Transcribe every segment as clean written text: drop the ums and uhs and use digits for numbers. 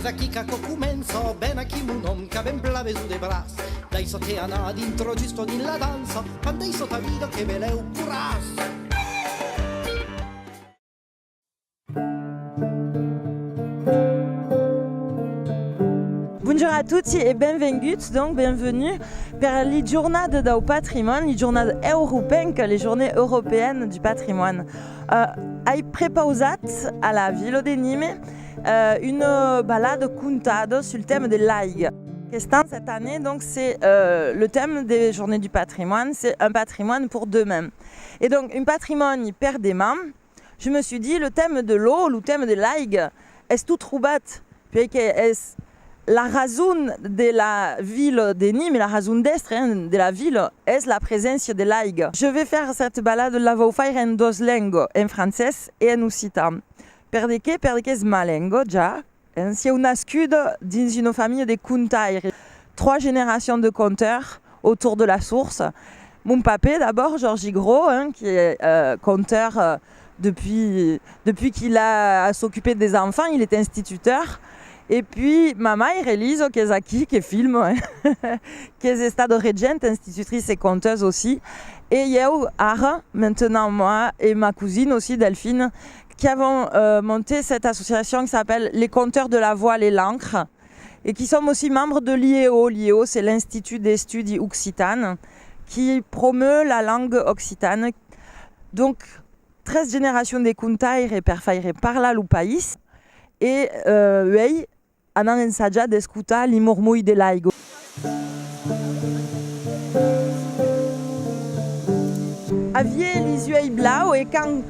aquí kako kumenso, ben aquí munom, ka ben plave su de bras. Dai so te ana dintro giusto din la danza, pandei so ta vida che beleu curas. Bonjour à tutti e benvinguts, donc bienvenue per les Giornate del Patrimoine, les Giornate Europeenques, les Journées européennes du patrimoine. Hai prepausat à la ville de Nîmes une balade contado sur le thème des laigues. Cette année, donc, c'est le thème des Journées du patrimoine, c'est un patrimoine pour demain. Et donc, un patrimoine per demà, je me suis dit, le thème de l'eau, le thème des laigues, est tout troubat, puisque est la raison de la ville de Nîmes, la raison d'être de la ville, est la présence des laigues. Je vais faire cette balade, la vou faire en dos langues, en français et en occitan. Perché smalengo già, si ho nascuto dans une famille de contaires, 3 générations de conteurs autour de la source. Mon papa d'abord, Georges Gros, qui est conteur depuis qu'il a s'occupé des enfants, il est instituteur. Et puis ma mère, Elise, qui est aquí, qui filme, qui est stade régente, institutrice et conteuse aussi. Et il y a Ara, maintenant moi et ma cousine aussi, Delphine, qui avons monté cette association qui s'appelle les Conteurs de la Voile et l'Ancre et qui sommes aussi membres de l'IEO. L'IEO, c'est l'Institut des Studi Occitanes qui promeut la langue occitane. Donc, 13 générations de contaires et per faire parlar lo país et ell han ensajat d'escoltar li murmuri de l'aigua. Havia les yeux blau et quand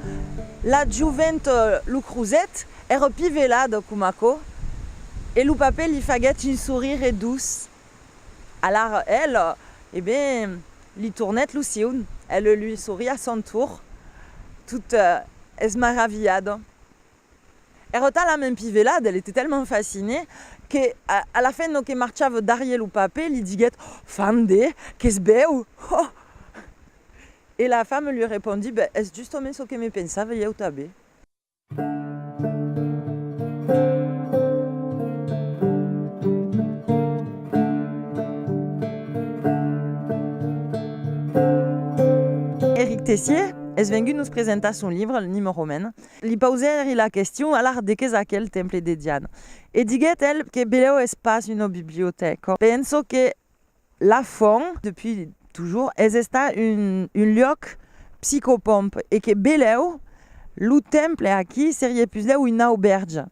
la juvent lo cruzet, era pivela de Kumako et le papa lui faguet un sourire douce. Alors elle, lui tournait le sion. Elle lui sourit à son tour, toute esmaravillada. Era la même pivelade, elle était tellement fascinée qu'à la fin, que marchava derrière le papa, lui disait « Fande, qu'est-ce beau !» Et la femme lui répondit « Est-ce justement ce que me pensava eu també ?» Éric Tessier est venu nous présenter son livre, le Nîmes romaine. Li posait la question, alors de qu'est-ce quel temple de Diane. Et dit-elle que beleu est pas une bibliothèque. Penso que la fond, depuis toujours, est un lieu psychopompe et que beleu, le temple aquí serait plus là une auberge.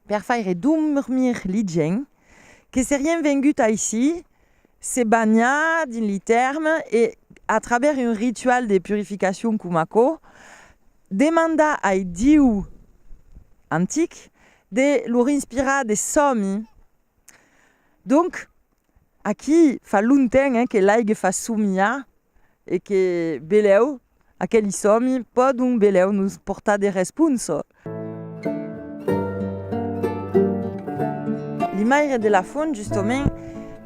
Per faire dormir les gens, que serait venu ici, se bagner dans les termes et à travers un rituel de purification Kumako, demanda à Dieu antique de leur inspirer des sommes. Donc, aquí fa longtemps que l'aigue fa soumia et que beleu, aquelli sommi, pas d'un beleu nous porta des réponses. L'image de la faune, justement,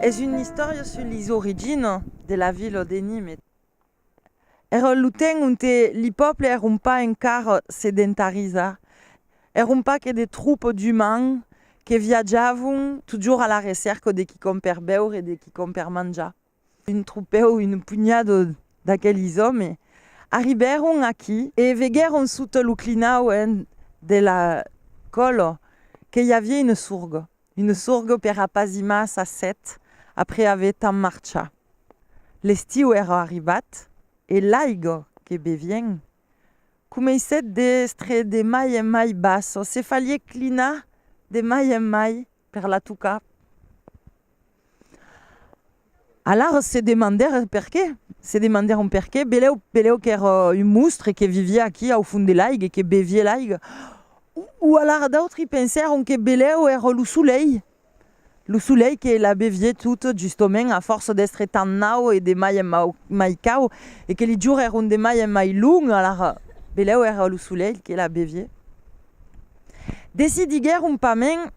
est une histoire sur les origines de la ville de Nîmes. Era le temps où les peuples n'étaient pas encore sédentarisés. Ils n'étaient pas que des troupes d'humains qui viaggiaient toujours à la recherche de qui compère beure et de qui compère manger. Une troupe ou une pugnade d'aquells hommes arrivèrent ici et veguèrent sous le clinau de la colle qu'il y avait une sourgue per apazimar sa set après avoir tant marché. L'estiu era arribat et l'aigua que bevien començait d'estre de mai en mai basso, se falliait clinar de mai en mai per la tuca. Alors se demandèrent perché, beleu qu'era un monstre qui vivait aquí au fond de l'aigua et qui bevait l'aigua. Ou alors d'autres pensèrent que beleu era le soleil. Le soleil qui la bevait toute justement à force d'être tant nau et de mai en mai cau et que les jours eran de mai en mai longs, alors beleu era le soleil qui la bevait. Decidiguèrent pas même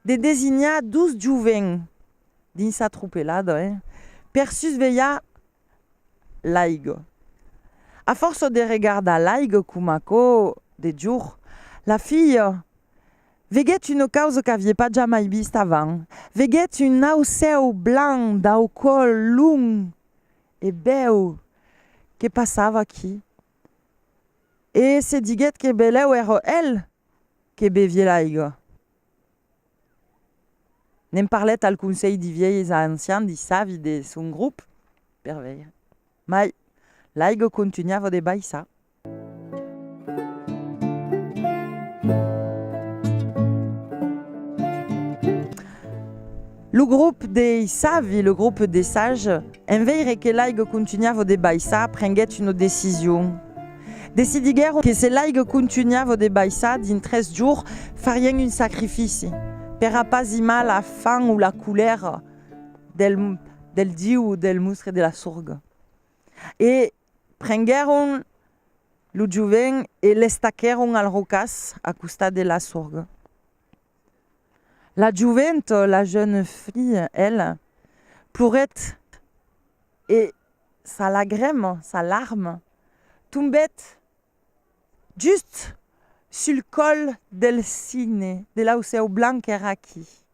de désigner 12 jovens dins sa troupelade per surveillar l'aigua. À force de regarder l'aigua Kumako de jour, la fille Veget une cause qu'aviez pas jamais viste avant. Veget une nausea blanc dau col lung e beu que passava aqui. E se diguet que beleu ero el que bevie l'aigo. Nem parlet al consell di vieilles anciens di savi de son groupe. Perveille. Mai, l'aigo continuava de baissa. Le groupe des savi, le groupe des sages, en veire que l'aigo continuava de baissa, prenguet une décision. Decidiguero que se l'aigo continuava de baissa, din 13 jours, farien un sacrifici, per apasima la faim ou la colère del diu ou del mustre de la surga. Et prengueron le jovent et l'estaqueron al rocas a costa de la surga. La jovent, la jeune fille, elle, pleurait et sa lagrime, sa larme, tombait juste sur le col del cygne, de là où c'est au blanc qu'era acquis.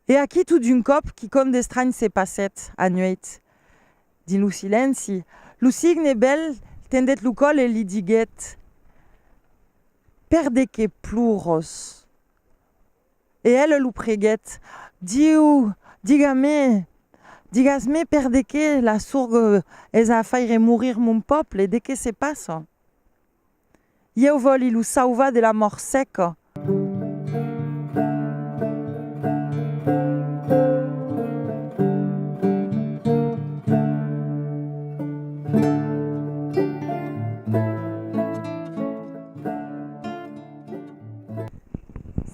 Et acquis tout d'une cop qui comme d'estragne s'est passait à nuit. Din lu silenci, lu cygne belle, tendet lu col et li diguet, perde que pluros. Et elle lui préguet, Dieu, digasme perde que la sourge est à faire mourir mon peuple et de que se passe. Yeu vol il sauva de la mort sec.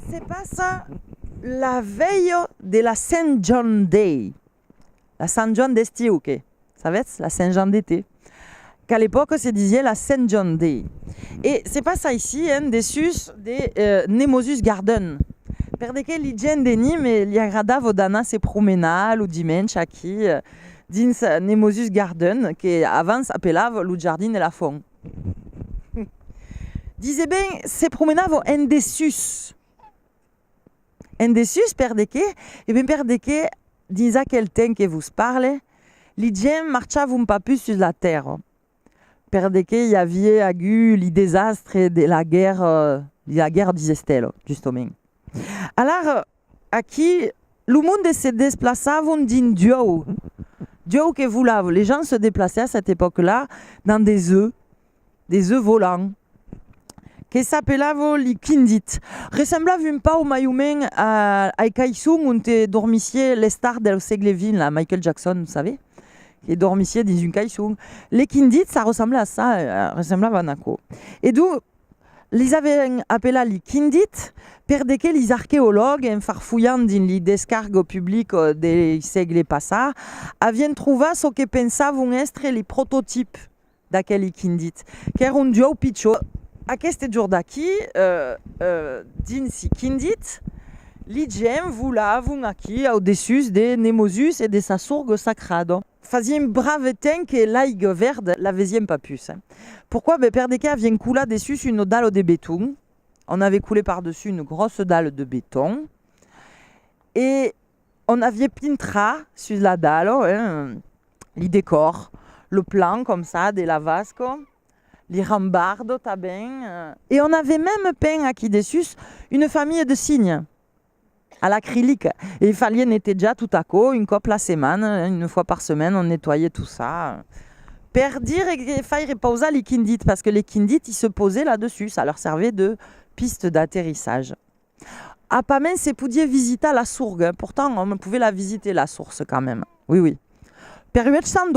C'est pas ça. La veille de la Saint John Day. La Saint John d'estiu, ok. Ça va être la Saint Jean d'été. Qu'à l'époque, se disait la Saint John Day. Et c'est pas ça ici, hein, des sus de Nemosus Garden. Per de que li gent de Nîmes li agradava d'anar se promenar le dimanche aquí dins Nemosus Garden, que avant s'appelava le jardin de la font. Disait ben, se promenava en dessus. En dessus, per de que, et bien per de que, dins aquel temps que vous parle, les gens marchaient un peu plus sur la terre. Per de que y avait eu les désastres de la guerre d'Isestel, justement. Alors, aquí, le monde se déplaçait d'un Dieu. Dieu que voulait. Les gens se déplaçaient à cette époque-là dans des œufs volants, qui s'appelaient les kindits. Ressemblaient un peu au maïoumen à Kaisung, où dormissiez les stars del siècle XX, Michael Jackson, vous savez, qui dormissiez dans une Kaisung. Les kindits, ça ressemblait à ça, ressemblait à Nako. Et donc, les avaient appelés les kindits, per de que les archéologues, en farfouillant dans les descargues publiques des siècles passés, avaient trouvé ce que pensaient être les prototypes d'aquels kindits, qui étaient un dieu pichot. À ce jour d'aquí, dins ces kindits, les gens voulaient aquí au-dessus des Nemosus et de sa sourge sacrade. Faisait un brave temps que l'aigue verde la vesième pas plus. Pourquoi? Per de que avait coulé dessus une dalle de béton. On avait coulé par-dessus une grosse dalle de béton. Et on avait pintra sur la dalle, les décors, le plan comme ça, de la vasque, les rambardes, tabin. Et on avait même peint aquí dessus une famille de cygnes à l'acrylique. Et il fallait nettoyer déjà tout à coup, une couple la semaine, une fois par semaine, on nettoyait tout ça. Per dire qu'il fallait reposer les kindits, parce que les kindits, ils se posaient là-dessus, ça leur servait de piste d'atterrissage. À Pamen, c'est pouviez visiter la sourge, pourtant on pouvait la visiter, la source quand même. Oui, oui. Per $800,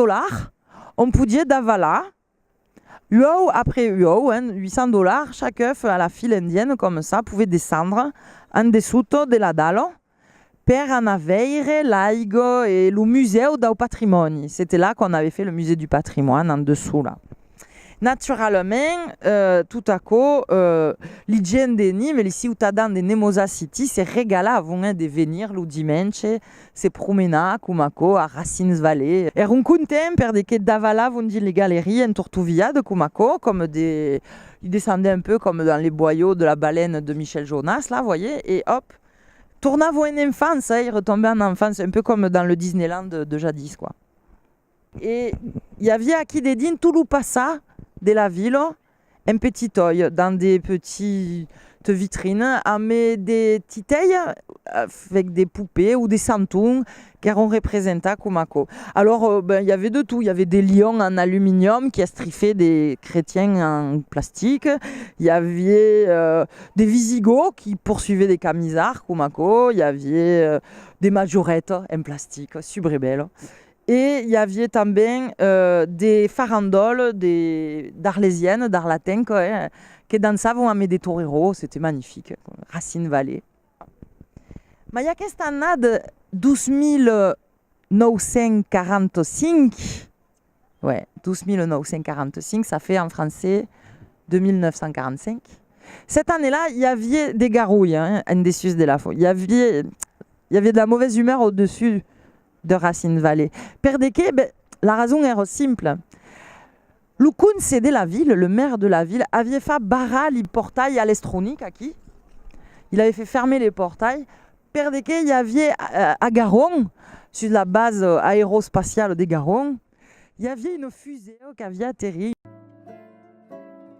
on pouvait d'avala, UO après UO, $800, chaque œuf à la file indienne, comme ça, pouvait descendre en dessous de la dalle, per en aveire l'aigo et le musée du patrimoine. C'était là qu'on avait fait le musée du patrimoine, en dessous là. Naturalment, tout à coup, l'hygiène des Nîmes, les ciutadans de Nemosa City se regalavano de venir le dimanche, se promenar Kumako à Racines Valley. Erano contents perché davalavano les galeries en Tortuvia de Kumako, comme des... Ils descendaient un peu comme dans les boyaux de la baleine de Michel Jonas, là, vous voyez, et hop, tournavo en enfance, ils retombaient en enfance, un peu comme dans le Disneyland de jadis, quoi. Et il y avait qui dedans tout le passage de la ville, un petit œil dans des petites vitrines, avec des titeilles avec des poupées ou des santons qui ont représenté Kumako. Alors, il y avait de tout. Il y avait des lions en aluminium qui estrifaient des chrétiens en plastique. Il y avait des Visigoths qui poursuivaient des camisards Kumako. Il y avait des majorettes en plastique, super belles. Et il y avait también des farandoles d'arlésiennes, d'arlatins, qui dansaient avec des toreros. C'était magnifique. Racines Valley. Mais il y a cette année de 1245, ouais, 1245, ça fait en français 2945. Cette année-là, il y avait des garouilles, en dessus de la foule. Il y avait de la mauvaise humeur au-dessus de Racines Valley. Perdeke, la raison est simple. Le conseil de la ville, le maire de la ville, avait fait barrer les portails électroniques à qui? Il avait fait fermer les portails. Perdeke, il y avait à Garon, sur la base aérospatiale de Garon, il y avait une fusée qui avait atterri.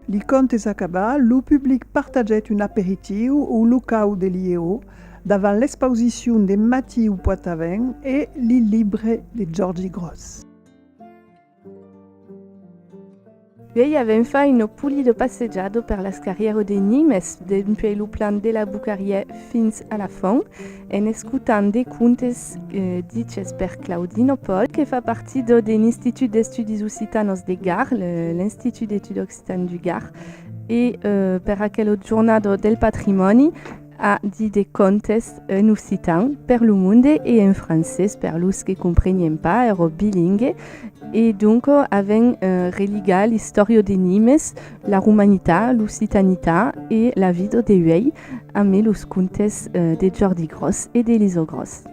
Li contes acaba, le public partageait un apéritif au locau de l'IEO davant l'exposition de Mathieu Poitavin et les livres de Georgie Gross. Ei avem fa una puli de passejado per las carrières de Nimes, depuis le plan de la Bucarie fins a la fin, en escutant des contes dites per Claudino Pol, qui fait partie de l'Institut d'Estudis Occitanos de Gard, l'Institut d'études occitanes du Gard, et per aquel giornado del patrimoni, a dit des contes en occitan per le monde et en français per los que comprenien pas, ero bilingue, et donc avec religa l'histoire de Nimes, la romanità, l'occitanità et la vie de Uei, avec los contes de Jordi Gross et d'Eliso Gross.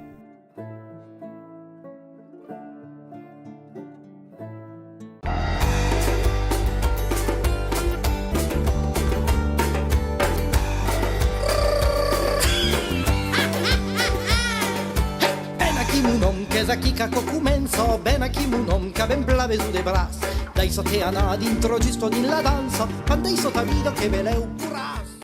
Chi caco comenzo, ben a chi un om che ben blave su de bras, dai soteana dintro giusto din la danza, quando i sotavido che veleu